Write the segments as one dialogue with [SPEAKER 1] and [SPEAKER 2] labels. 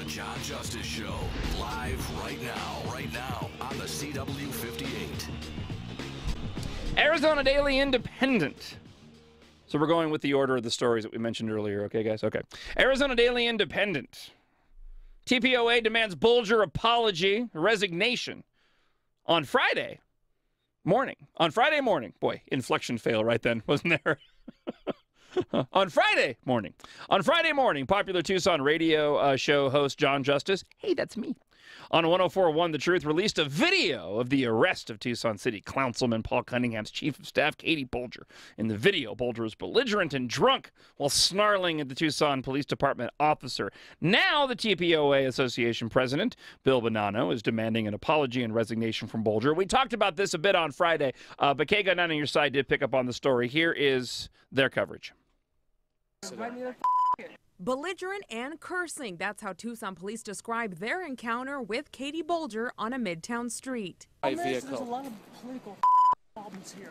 [SPEAKER 1] John Justice Show, live right now on the CW58.
[SPEAKER 2] Arizona Daily Independent. So we're going with the order of the stories that we mentioned earlier, okay, guys? Okay. Arizona Daily Independent. TPOA demands Bolger apology, resignation on Friday morning. On Friday morning. Boy, inflection fail right then, wasn't there? On Friday morning. On Friday morning, popular Tucson radio show host John Justice, hey, that's me, on 104.1 The Truth, released a video of the arrest of Tucson City Councilman Paul Cunningham's chief of staff, Katie Bolger. In the video, Bolger was belligerent and drunk while snarling at the Tucson Police Department officer. Now, the TPOA Association president, Bill Bonanno, is demanding an apology and resignation from Bolger. We talked about this a bit on Friday, but K-Gun on your side did pick up on the story. Here is their coverage.
[SPEAKER 3] Belligerent and cursing. That's how Tucson police describe their encounter with Katie Bolger on a Midtown street.
[SPEAKER 4] There's a lot of political problems here.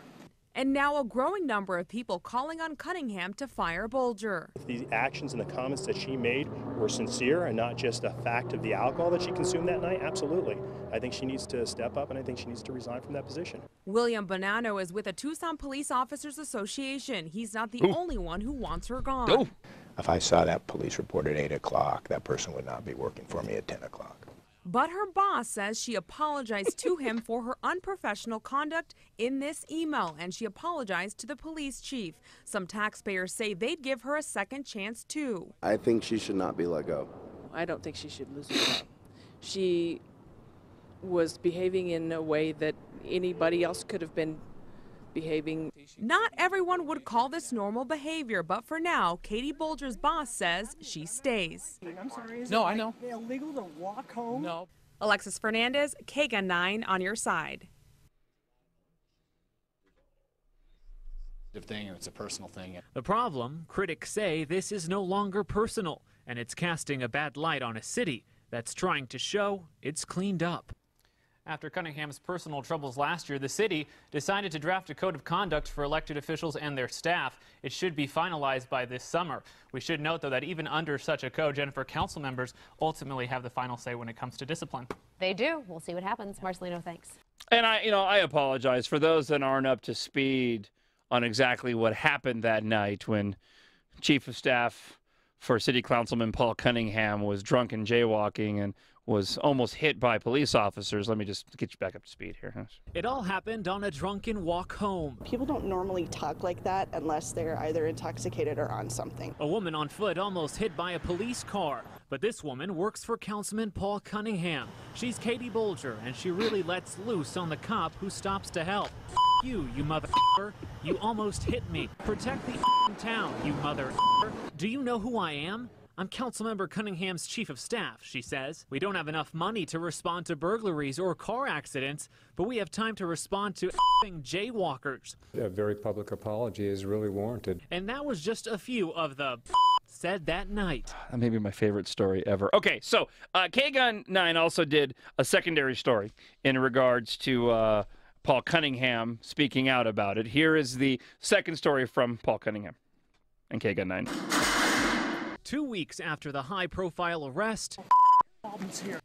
[SPEAKER 3] And now a growing number of people calling on Cunningham to fire Bolger.
[SPEAKER 5] If the actions and the comments that she made were sincere and not just a fact of the alcohol that she consumed that night, absolutely. I think she needs to step up, and I think she needs to resign from that position.
[SPEAKER 3] William Bonanno is with the Tucson Police Officers Association. He's not the only one who wants her gone.
[SPEAKER 6] If I saw that police report at 8 o'clock, that person would not be working for me at 10 o'clock.
[SPEAKER 3] But her boss says she apologized to him for her unprofessional conduct in this email, and she apologized to the police chief. Some taxpayers say they'd give her a second chance, too.
[SPEAKER 7] I think she should not be let go.
[SPEAKER 8] I don't think she should lose her job. She was behaving in a way that anybody else could have been behaving.
[SPEAKER 3] Not everyone would call this normal behavior, but for now, Katie Bolger's boss says she stays.
[SPEAKER 4] I'm sorry, is
[SPEAKER 8] No,
[SPEAKER 4] it
[SPEAKER 8] I know.
[SPEAKER 4] illegal to walk home?
[SPEAKER 8] No.
[SPEAKER 3] Alexis Fernandez, KGUN 9 on your side.
[SPEAKER 9] Thing, it's a personal thing.
[SPEAKER 10] The problem, critics say this is no longer personal, and it's casting a bad light on a city that's trying to show it's cleaned up.
[SPEAKER 11] After Cunningham's personal troubles last year, the city decided to draft a code of conduct for elected officials and their staff. It should be finalized by this summer. We should note, though, that even under such a code, Jennifer, council members ultimately have the final say when it comes to discipline.
[SPEAKER 12] They do. We'll see what happens. Marcelino, thanks.
[SPEAKER 2] And I apologize for those that aren't up to speed on exactly what happened that night when Chief of Staff for City Councilman Paul Cunningham was drunk and jaywalking and was almost hit by police officers. Let me just get you back up to speed here.
[SPEAKER 10] It all happened on a drunken walk home.
[SPEAKER 13] People don't normally talk like that unless they're either intoxicated or on something.
[SPEAKER 10] A woman on foot almost hit by a police car. But this woman works for Councilman Paul Cunningham. She's Katie Bolger, and she really lets loose on the cop who stops to help. You motherfucker. You almost hit me. Protect the town, you motherfucker. Do you know who I am? I'm Councilmember Cunningham's chief of staff, she says. We don't have enough money to respond to burglaries or car accidents, but we have time to respond to jaywalkers.
[SPEAKER 14] A very public apology is really warranted.
[SPEAKER 10] And that was just a few of the said that night.
[SPEAKER 2] That may be my favorite story ever. Okay, so KGUN 9 also did a secondary story in regards to Paul Cunningham speaking out about it. Here is the second story from Paul Cunningham and KGUN 9.
[SPEAKER 10] 2 weeks after the high-profile arrest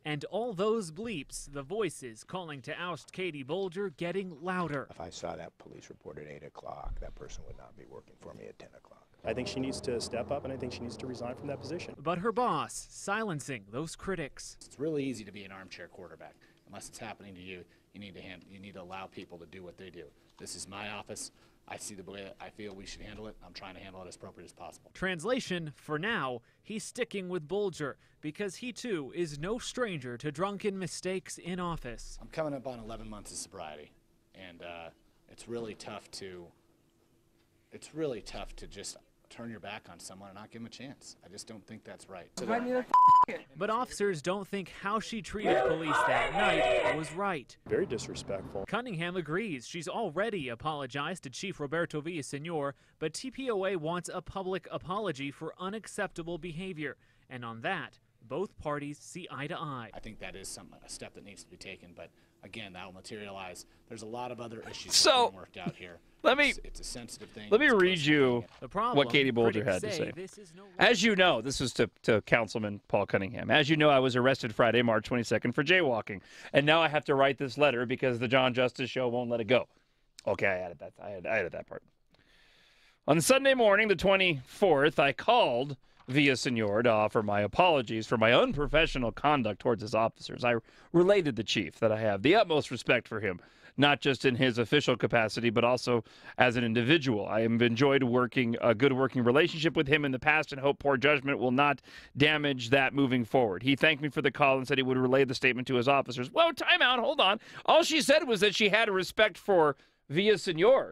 [SPEAKER 10] and all those bleeps, the voices calling to oust Katie Bolger getting louder.
[SPEAKER 6] If I saw that police report at 8 o'clock, that person would not be working for me at 10 o'clock.
[SPEAKER 5] I think she needs to step up, and I think she needs to resign from that position.
[SPEAKER 10] But her boss silencing those critics.
[SPEAKER 9] It's really easy to be an armchair quarterback. Unless it's happening to you, you need to allow people to do what they do. This is my office. I see the way I feel we should handle it. I'm trying to handle it as appropriate as possible.
[SPEAKER 10] Translation, for now, he's sticking with Bolger because he too is no stranger to drunken mistakes in office.
[SPEAKER 9] I'm coming up on 11 months of sobriety, and it's really tough to just turn your back on someone and not give them a chance. I just don't think that's right.
[SPEAKER 10] But officers don't think how she treated police that night was right.
[SPEAKER 5] Very disrespectful.
[SPEAKER 10] Cunningham agrees. She's already apologized to Chief Roberto Villasenor, but TPOA wants a public apology for unacceptable behavior. And on that, both parties see eye to eye.
[SPEAKER 9] I think that is a step that needs to be taken, but again, that will materialize. There's a lot of other issues that are being worked out here. It's a sensitive thing.
[SPEAKER 2] Let me read you what Katie Bolger had to say. As you know, this is to Councilman Paul Cunningham. As you know, I was arrested Friday, March 22nd for jaywalking, and now I have to write this letter because the John Justice Show won't let it go. Okay, I added that. I added that part. On Sunday morning, the 24th, I called Villasenor to offer my apologies for my unprofessional conduct towards his officers. I related the chief that I have the utmost respect for him, not just in his official capacity, but also as an individual. I have enjoyed a good working relationship with him in the past and hope poor judgment will not damage that moving forward. He thanked me for the call and said he would relay the statement to his officers. Whoa, time out, hold on. All she said was that she had a respect for Villasenor.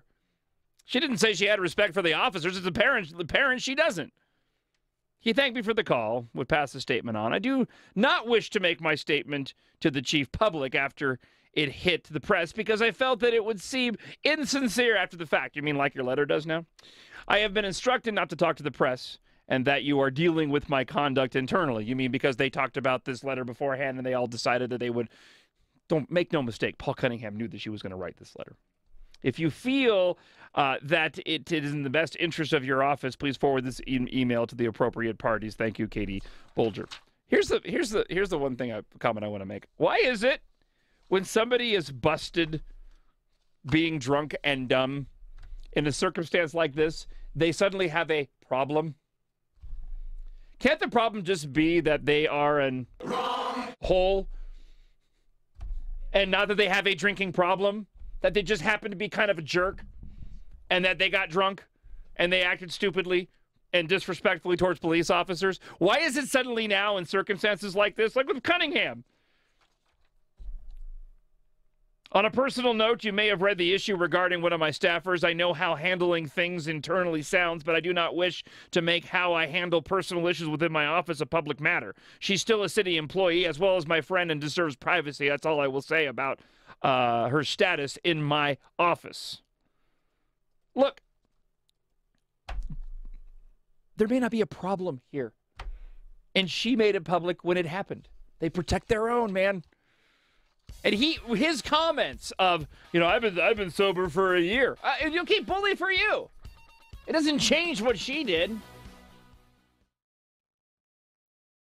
[SPEAKER 2] She didn't say she had respect for the officers. As a parent, she doesn't. He thanked me for the call, would pass the statement on. I do not wish to make my statement to the chief public after it hit the press because I felt that it would seem insincere after the fact. You mean like your letter does now? I have been instructed not to talk to the press and that you are dealing with my conduct internally. You mean because they talked about this letter beforehand and they all decided that they would... Don't make no mistake, Paul Cunningham knew that she was going to write this letter. If you feel that it is in the best interest of your office, please forward this email to the appropriate parties. Thank you, Katie Bolger. Here's the one comment I want to make. Why is it when somebody is busted being drunk and dumb in a circumstance like this, they suddenly have a problem? Can't the problem just be that they are an hole and not that they have a drinking problem? That they just happened to be kind of a jerk and that they got drunk and they acted stupidly and disrespectfully towards police officers? Why is it suddenly now in circumstances like this, like with Cunningham? On a personal note, you may have read the issue regarding one of my staffers. I know how handling things internally sounds, but I do not wish to make how I handle personal issues within my office a public matter. She's still a city employee as well as my friend and deserves privacy. That's all I will say about her status in my office. Look, there may not be a problem here. And she made it public when it happened. They protect their own, man. And his comments of, I've been sober for a year. Okay, bully for you. It doesn't change what she did.